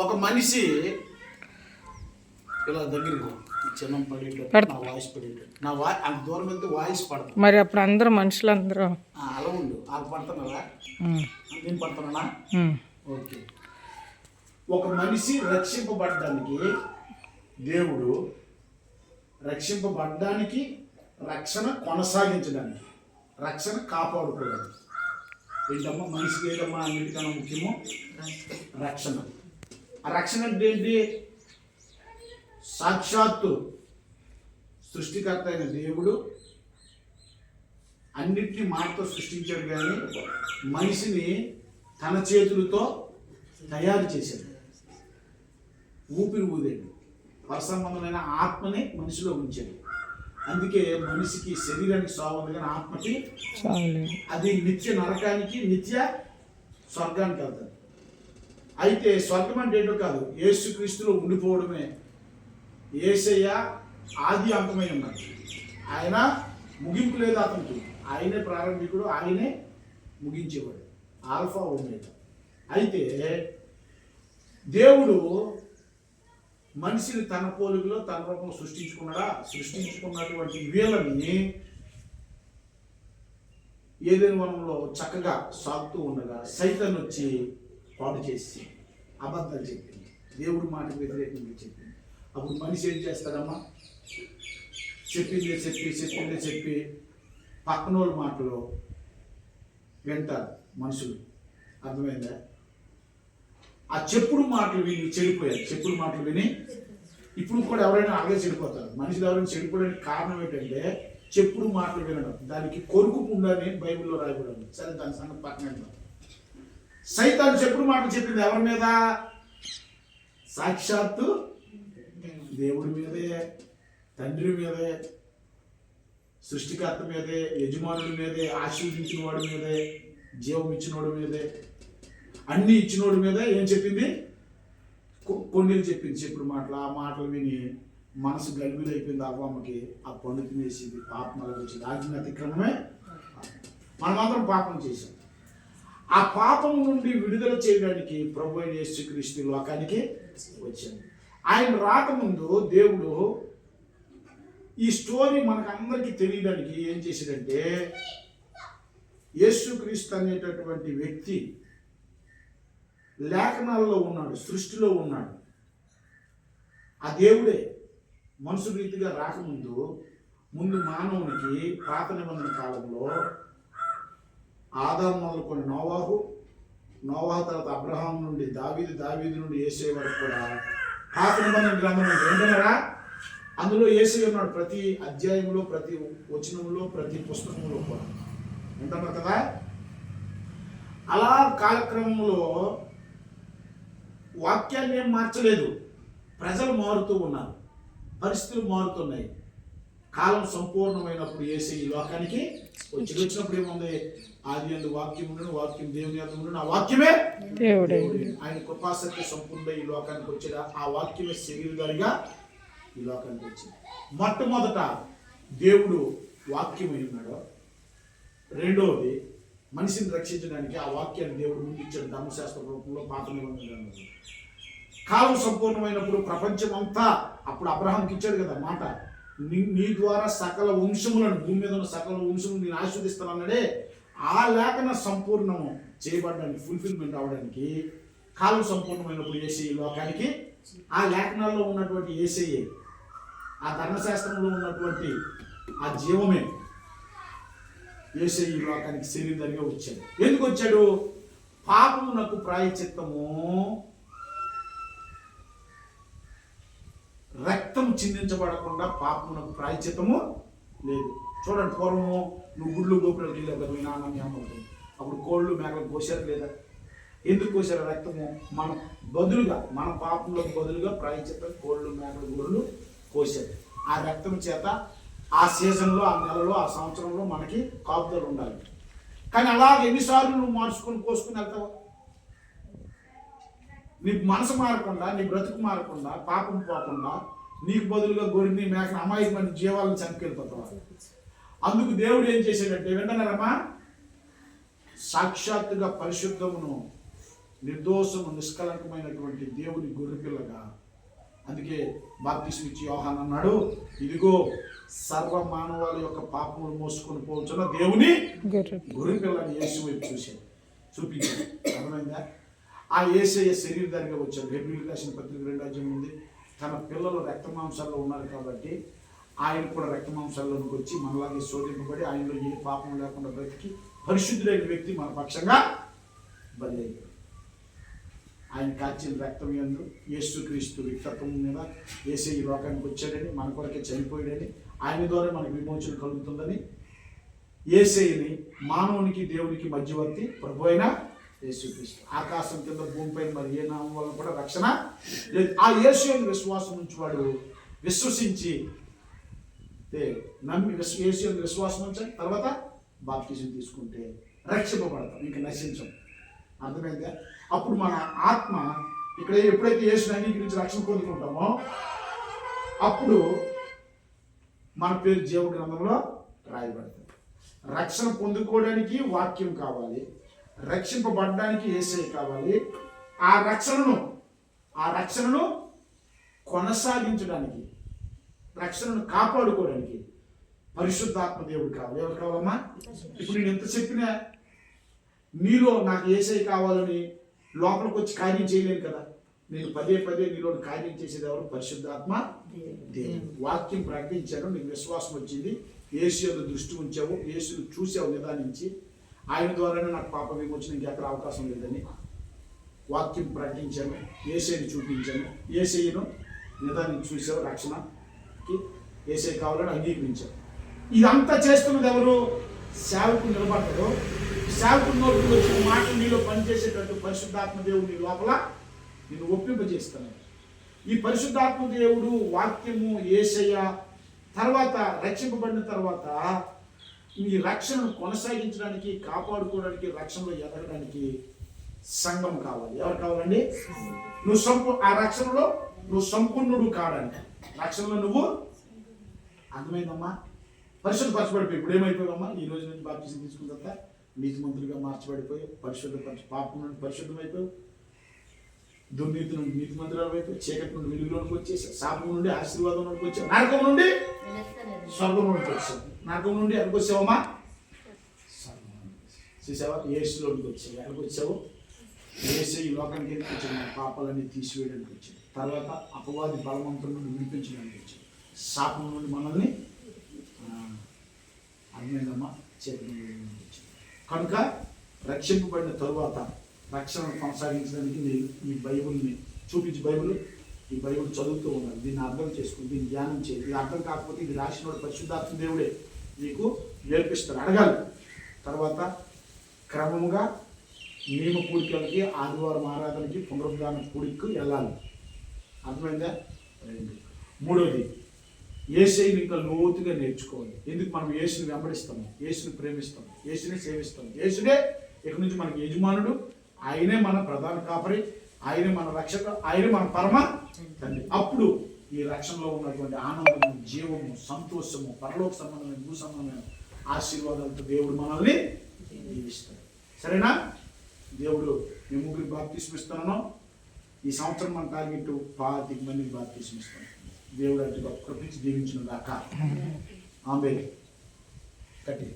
ఒక మనిషి ఇలా దగ్గరికి చిన్న పడేటట్టు నా వాయిస్ పడేటట్టు నా అంత దూరం వెళ్తే వాయిస్ పడతాను. మరి అప్పుడు అందరూ మనుషులందరూ అలా ఉండు. వాళ్ళు పడుతున్నారా? నేను పడుతున్నానా? ఓకే. ఒక మనిషి రక్షింపబడ్డానికి దేవుడు రక్షింపబడ్డానికి, రక్షణ కొనసాగించడానికి, రక్షణ కాపాడుకోవడానికి ఏంటమ్మా మనిషికి ఏదమ్మా అన్నిటికన్నా ముఖ్యమో రక్షణ. ఆ రక్షణ అంటే ఏంటి? సాక్షాత్తు సృష్టికర్త అయిన దేవుడు అన్నిటినీ మాటతో సృష్టించాడు, కానీ మనిషిని తన చేతులతో తయారు చేశాడు. ఊపిరి ఊదేడు, పరసంబంధమైన ఆత్మని మనిషిలో ఉంచాడు. అందుకే మనిషికి శరీరానికి సావు ఉంది, కానీ ఆత్మకి అది నిత్య నరకానికి, నిత్య స్వర్గానికి వెళ్తాడు. అయితే స్వర్గం అంటే ఏంటో కాదు, యేసుక్రీస్తులో ఉండిపోవడమే. యేసయ్య ఆది అంతమై ఉన్నాడు. ఆయన ముగింపు లేదు అతనికి. ఆయనే ప్రారంభికుడు, ఆయనే ముగించేవాడు, ఆల్ఫా ఒమేగా. అయితే దేవుడు మనిషిని తన పోలికలో తన రూపం సృష్టించుకున్నాడా? సృష్టించుకున్నటువంటి వీళ్ళని ఏదైనా వనంలో చక్కగా సాగుతూ ఉండగా సైతాన్ వచ్చి పాడు చేసి అబద్ధాలు చెప్పింది, దేవుడు మాటకు వ్యతిరేకంగా చెప్పింది. అప్పుడు మనిషి ఏం చేస్తాడమ్మా? చెప్పిందే చెప్పి పక్కన వాళ్ళ మాటలు వింటారు మనుషులు. అర్థమైందా? ఆ చెప్పుడు మాటలు విని చెడిపోయారు. చెప్పుడు మాటలు విని ఇప్పుడు కూడా ఎవరైనా అలాగే చెడిపోతారు. మనుషులు ఎవరైనా చెడిపోవడానికి కారణం ఏంటంటే చెప్పుడు మాటలు వినడం. దానికి కొరుకు పుండని బైబిల్లో రాయబడింది. సరే, దాని సంగతి పక్కన. సైతాను చెప్పుడు మాటలు చెప్పింది ఎవరి మీద? సాక్షాత్తు దేవుడి మీదే, తండ్రి మీదే, సృష్టికర్త మీదే, యజమానుడి మీదే, ఆశీర్వదించిన వాడి మీదే, జీవం ఇచ్చినోడి మీదే, అన్నీ ఇచ్చినోడి మీద ఏం చెప్పింది? కొన్ని చెప్పింది చెప్పుడు మాటలు. ఆ మాటలు విని మనసు గలిబిలైపోయింది అవ్వమ్మకి. ఆ పండు తినేసింది, పాపం వచ్చింది. ఆజ్ఞ అతిక్రమమే. మనమందరం పాపం చేశాం. ఆ పాపం నుండి విడుదల చేయడానికి ప్రభు అయిన యేసుక్రీస్తు లోకానికి వచ్చాడు. ఆయన రాకముందు దేవుడు ఈ స్టోరీ మనకందరికీ తెలియడానికి ఏం చేశాడంటే, యేసుక్రీస్తు అనేటటువంటి వ్యక్తి లేఖనాల్లో ఉన్నాడు, సృష్టిలో ఉన్నాడు. ఆ దేవుడే మనుషు రీతిగా రాకముందు ముందు మానవునికి పాత నిబంధన కాలంలో ఆదాము మొదలుకొని నోవాహు తర్వాత అబ్రహాం నుండి దావీదు నుండి యేసయ్య వరకు కూడా పాత నిబంధన గ్రంథం ఏంటన్నారా? అందులో యేసయ్య ఉన్నాడు. ప్రతి అధ్యాయంలో, ప్రతి వచనంలో, ప్రతి పుస్తకంలో కూడా ఏంటన్నారు కదా. అలా కాలక్రమంలో వాక్యాన్ని ఏం మార్చలేదు. ప్రజలు మారుతూ ఉన్నారు, పరిస్థితులు మారుతున్నాయి. కాలం సంపూర్ణమైనప్పుడు యేసయ్య ఈ లోకానికి వచ్చినప్పుడు ఏముంది? ఆది యందు వాక్యం ఉండను, వాక్యం దేవుని యొద్ద ఉండను, ఆ వాక్యమే దేవుడే. ఆయన కృపాసక్తి సంపూర్ణ ఈ లోకానికి వచ్చాడు. ఆ వాక్యమే శరీరధారిగా ఈ లోకానికి వచ్చింది. మొట్టమొదట దేవుడు వాక్యమై ఉన్నాడు. రెండవది మనిషిని రక్షించడానికి ఆ వాక్యాన్ని దేవుడు ముందిచ్చాడు ధర్మశాస్త్ర రూపంలో, పాత నిబంధన. కాలం సంపూర్ణమైనప్పుడు ప్రపంచం అంతా, అప్పుడు అబ్రహాంకి ఇచ్చాడు కదా మాట, నీ ద్వారా సకల వంశములను, భూమి మీద ఉన్న సకల వంశములను నేను ఆశీర్వదిస్తానన్నాడే. ఆ లేఖన సంపూర్ణము చేయబడడానికి, ఫుల్ఫిల్మెంట్ అవడానికి కాలం సంపూర్ణమైనప్పుడు యేసయ్య లోకానికి, ఆ లేఖనాల్లో ఉన్నటువంటి యేసయ్యే, ఆ ధర్మశాస్త్రంలో ఉన్నటువంటి ఆ జీవమే యేసయ్య లోకానికి శరీరధారిగా వచ్చాడు. ఎందుకు వచ్చాడు? పాపమునకు ప్రాయశ్చిత్తము, రక్తం చిందించబడకుండా పాపమునకు ప్రాయశ్చిత్తము లేదు. చూడండి, పూర్వము నువ్వు గుళ్ళు గోపురాలకు వెళ్ళావు కదా, మీ నాన్న మీ అమ్మ, అప్పుడు కోళ్ళు మేకలు కోసారు లేదా? ఎందుకు కోసారు? రక్తము మన బదులుగా, మన పాపంలోకి బదులుగా ప్రాయశ్చిత్తం కోళ్ళు మేకలు గొర్రెలు కోసారు. ఆ రక్తం చేత ఆ సీజన్లో, ఆ నెలలో, ఆ సంవత్సరంలో మనకి కాపుదలు ఉండాలి. కానీ అలాగే ఎన్నిసార్లు నువ్వు మార్చుకొని కోసుకుని వెళ్తావు? నీ మనసు మారకుండా, నీ బ్రతుకు మారకుండా, పాపం పోకుండా నీకు బదులుగా గొర్రెని మేకని అమాయకమైన జీవాలను చంపుకెళ్ళిపోతావు. అందుకు దేవుడు ఏం చేశాడంటే, వింటున్నారమ్మా, సాక్షాత్తుగా పరిశుద్ధమును నిర్దోషము నిష్కలంకమైనటువంటి దేవుని గొర్రెపిల్లగా. అందుకే బాప్తిస్మ ఇచ్చి యోహాన్ అన్నాడు, ఇదిగో సర్వ మానవాళి యొక్క పాపములు మోసుకొని పోతున్న దేవుని గొర్రెపిల్లని యేసు వైపు చూపించాడు. అర్థమైందా? ఆ యేసయ్య శరీరధారిగా వచ్చాడు. హెబ్రీయులకు రాసిన పత్రిక 2 ఉంది. తన పిల్లలు రక్త మాంసాల్లో ఉన్నారు కాబట్టి ఆయన కూడా రక్త మాంసాల్లోకి వచ్చి మనలాగే శోధింపబడి ఆయనలో ఏ పాపం లేకుండా బ్రతికి పరిశుద్ధులైన వ్యక్తి మన పక్షంగా బలి అయ్యాడు. ఆయన కాచిన రక్తం యందు యేసుక్రీస్తు వ్యక్తిత్వం మీద యేసయ్య ఈ లోకానికి వచ్చాడని, మన కొరకే చనిపోయాడని, ఆయన ద్వారా మనకు విమోచన కలుగుతుందని యేసయ్యని మానవునికి దేవునికి మధ్యవర్తి ప్రభు అయిన యేసుక్రీస్తు. ఆకాశం కింద భూమిపై మరి ఏ నామం వల్ల కూడా రక్షణ లేదు. ఆ యేసుని విశ్వాసం నుంచి వాడు విశ్వసించి నమ్మి యేసుని విశ్వాసం ఉంచాలి. తర్వాత బాప్తిజం తీసుకుంటే రక్షింపబడతాం, ఇంకా నశించం. అర్థమైందా? అప్పుడు మన ఆత్మ ఇక్కడ ఎప్పుడైతే యేసుని అంగీకరించి రక్షణ పొందుకుంటామో అప్పుడు మన పేరు జీవ గ్రంథంలో రాయబడుతుంది. రక్షణ పొందుకోవడానికి వాక్యం కావాలి, రక్షింపబడడానికి యేసయ్య కావాలి. ఆ రక్షణను కొనసాగించడానికి, రక్షణను కాపాడుకోవడానికి పరిశుద్ధాత్మ దేవుడు కావాలి. ఎవరు కావాలమ్మా? ఇప్పుడు నేను ఎంత చెప్పినా నీలో నాకు యేసయ్య కావాలని లోపలికి వచ్చి కార్యం చేయలేను కదా. నేను పదే నీలో కార్యం చేసేది ఎవరు? పరిశుద్ధాత్మ దేవుడు. వాక్యం ప్రకటించాను, నీకు విశ్వాసం వచ్చింది, యేసు యొక్క దృష్టి ఉంచావు, యేసును చూసావు నిదానించి, ఆయన ద్వారానే నాకు పాప విమోచన, ఇంకెక్కడ అవకాశం లేదని వాక్యం ప్రకటించాను, యేసయ్యను చూపించాను, యేసయ్యను నిదానించి చూసావు, రక్షణకి యేసయ్య కావాలని అంగీకరించావు. ఇదంతా చేస్తున్నది ఎవరు? సేవకుడు నిలబడ్డాడు. సేవకుడు నోటికి వచ్చిన మాటలు నీలో పనిచేసేటట్టు పరిశుద్ధాత్మ దేవుడు నీ లోపల నిన్ను ఒప్పింపజేస్తాను. ఈ పరిశుద్ధాత్మ దేవుడు వాక్యము యేసయ్య తర్వాత రక్షింపబడిన తర్వాత ఈ రక్షణను కొనసాగించడానికి, కాపాడుకోవడానికి, రక్షణలో ఎదగడానికి సంఘం కావాలి. ఎవరు కావాలండి? ఆ రక్షణలో నువ్వు సంపూర్ణుడు కావడానికి, రక్షణలో నువ్వు అర్థమైందమ్మా పరిశుద్ధపరచబడిపోయి ఇప్పుడు ఏమైపోయావమ్మా? ఈ రోజు నుంచి బాప్తిజం తీసుకున్న తర్వాత నీతిమంతులుగా మార్చబడిపోయి పాపం నుండి పరిశుద్ధమైపోయి, దుర్నీతి నుండి నీతిమంతురాలు అయిపోయి, చీకటి నుండి వెలుగులోకి వచ్చేసి, శాపం నుండి ఆశీర్వాదంలోకి వచ్చావు, నరకం నుండి స్వర్గంలోకి వచ్చావు. నరకం నుండి ఎక్కడికి వచ్చావమ్మా? చూసావా? యేసులోకి వచ్చావు. ఎక్కడికి వచ్చావు? యేసు ఈ లోకానికి ఎందుకు వచ్చాడు? మన పాపాలన్నీ తీసివేయడానికి వచ్చాడు. తర్వాత అపవాది బలవంతుల నుండి విడిపించడానికి వచ్చాడు. శాపం నుండి మనల్ని అర్థమైందమ్మా చీకటి నుండి వచ్చాడు. కనుక రక్షింపబడిన తరువాత రక్షణను కొనసాగించడానికి నేను ఈ బైబిల్ని చూపించి ఈ బైబిల్ చదువుతూ ఉండాలి. దీన్ని అర్థం చేసుకుని దీన్ని ధ్యానం చేయాలి. ఇది అర్థం కాకపోతే ఇది రాసిన పరిశుద్ధాత్మ దేవుడే నీకు నేర్పిస్తాడు. అడగాలి. తర్వాత క్రమముగా నియమ కూడికలకి, ఆదివారం ఆరాధనకి, పునరుద్ధాన కూడికి వెళ్ళాలి. అర్థమైందా? మూడోది యేసయ్యని ఇంకా లోతుగా నేర్చుకోవాలి. ఎందుకు? మనం యేసుని వెంబడిస్తాము, యేసుని ప్రేమిస్తాము, యేసుని సేవిస్తాము. యేసుడే ఇక నుంచి మనకి యజమానుడు, ఆయనే మన ప్రధాన కాపరి, ఆయనే మన రక్షక, ఆయనే మన పరమ తండ్రి. అప్పుడు ఈ రక్షణలో ఉన్నటువంటి ఆనందము, జీవము, సంతోషము, పరలోక సంబంధమైన, భూ సంబంధమైన ఆశీర్వాదాలతో దేవుడు మనల్ని దీవిస్తాడు. సరేనా? దేవుడు మేము ముగ్గురికి బాప్తిస్మం ఇస్తున్నాను. ఈ సంవత్సరం మన టార్గెట్ 10 మందికి బాప్తిస్మం ఇస్తాను. దేవుడు అటు కృపించి దీవించిన దాకా ఆమె కట్టి